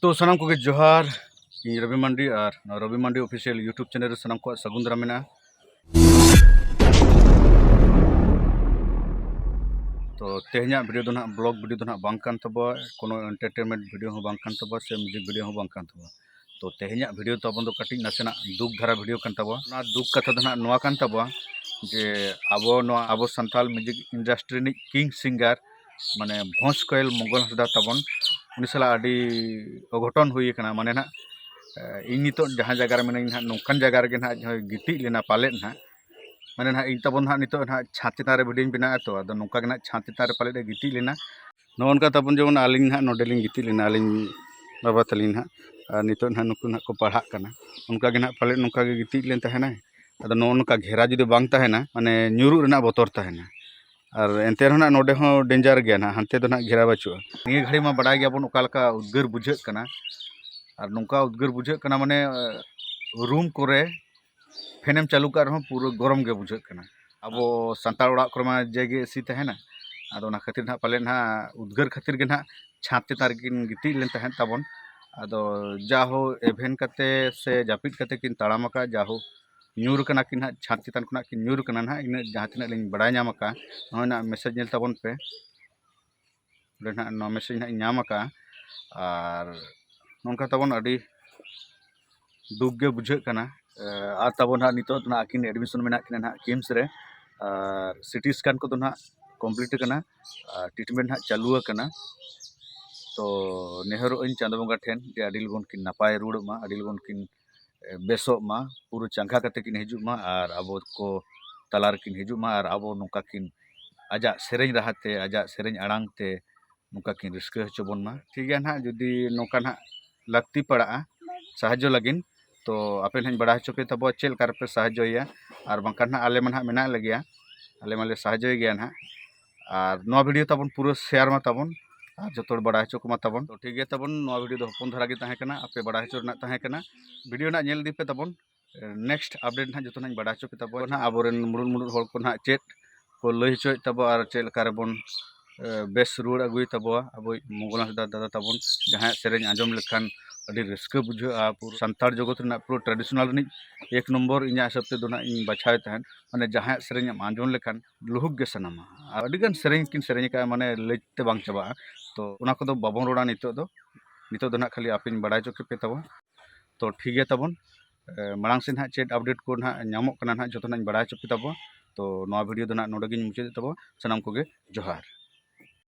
तो सनाम को जोहार इन रवि मांडी और रवि मांडी ऑफिशियल यूट्यूब चैनल सनाम को सगुन दाराम मेना। तो तेहना वीडियो दो ना ब्लॉग वीडियो दो ना बांग कान तबो कोनो एंटरटेनमेंट वीडियो हो बांग कान तबो से म्यूजिक वीडियो हो बांग कान तबो। तो तेहना वीडियो तबन दो कटिंग नासेना दुख धारा वीडियो कान तबो ना दुख कथा दो ना नोआ कान तबो जे आबो संथाल म्यूजिक इंडस्ट्री नि किंग सिंगर माने भोंस कोयल मंगल हंसदा तबन उनी साला आडी अघटन हुई कना माने ना इन नितो जहाँ जगह में ना नौकान जगह रे ना गिटी लेना पाले ना माने ना इन तबन ना नितो ना छात चितान वीडियो बना तो अद नौका ना छात चितान पाले गिटी लेना नौनका तबन जवन आलिंग ना नोडेलिंग गिटी लेना आलिंग बाबा तलिंग ना नितो ना नुकु ना को पढ़ा कना उनका ना पाले नौका गिटी लेन तहना अद नौनका घेरा जुदी बांग तहना माने न्यूरु रेना बोतर तहना और एनते ना नोडे हो डेंजर गया ना हानते दो ना घेरा बचुआ निये घड़ी में बड़ा गया बन ओकालका उद्गार बुझे कना और नौका उद्गार बुझे कना माने रूम कोरे फैनम चालू कर रहा पूरा गरम के बुझे कना अब सानतार ओड़ा कोरमा जेगे एसी तहना आदो ना खातिर ना पाले ना उद्गार खातिर के ना छात चितार किन गिटी लेन तहन ताबन आदो जाहो एभेन कते से जापिट कते किन ताड़ामका जाहो न्यूर कना किन छात चितान खुना किन न्यूर कना ना इन जहाँ तिना लिंग बड़ा नामका ना मैसेज नेल ताबन पे ना नो मैसेज ना नामका और नोनका ताबन अडी दुख गे बुझे कना और ताबन ना नितो ना किन एडमिशन में किन ना किम्स रे सिटी स्कैन को ना कमप्लीट कना ट्रीटमेंट ना चालू कना तो नेहरो इन चांदो बंगा ठेन जे अडी लगन किन नपाय रुड़ मा अडी लगन किन बेसो मा पूरा चंगा कते किन हिजु मा और अब को तलार किन हिजु मा और अब नौका किन आजा सेरेñ राहते आजा सेरेñ आड़ांग ते नौका किन रिस्क हचोबन मा ठीक है ना जुदी नौका ना लगती पड़ा साहाଯ୍य लगिन तो आपे ना बड़ा हचो पे तब चेल कार पे साहाଯ୍य और बंकान ना आले मन मेना लगिया आले माले साहाଯ୍य गया ना और नो वीडियो तबन पूरा शेयर मा तबन जो बड़ा हचो को तबन तो ठीक है तबन नो वीडियो दो हपन धरा गे ताहे कना आपे बड़ा हचो ना ताहे कना वीडियो ना नेल दी पे तबन नेक्स्ट अपडेट ना जो ना बड़ा हचो पे तबन ना आबोरेन मुरुन मुरुन हर को ना चेत को लई हचो तब और चेल कारबन बेस रुड़ अगुई तब अब मंगल हंसदा दादा तबन जहाँ सेरेñ आंजम लेखान अभी रस्का बुझा पूरा सानतार जगत ना पूरा ट्रेडिशनल एक नम्बर इन हिसाब से इन बाछाव तहन माने जहाँ सेरेñ आंजम लेखान लुहुक गे सनामा अडिगान सेरेñ किन सेरेñ का माने लैते बांग चाबा तो उना को बाबन रोड़ा नितो ना खाली आपिन बड़ा चोके पे तब तो ठीक है तबन मांग से ना चेट अपडेट को ना नामो कना ना जो ना बड़ा चोके तब तो नवा वीडियो ना नोडे मुचाद तब सनाम को जोहार।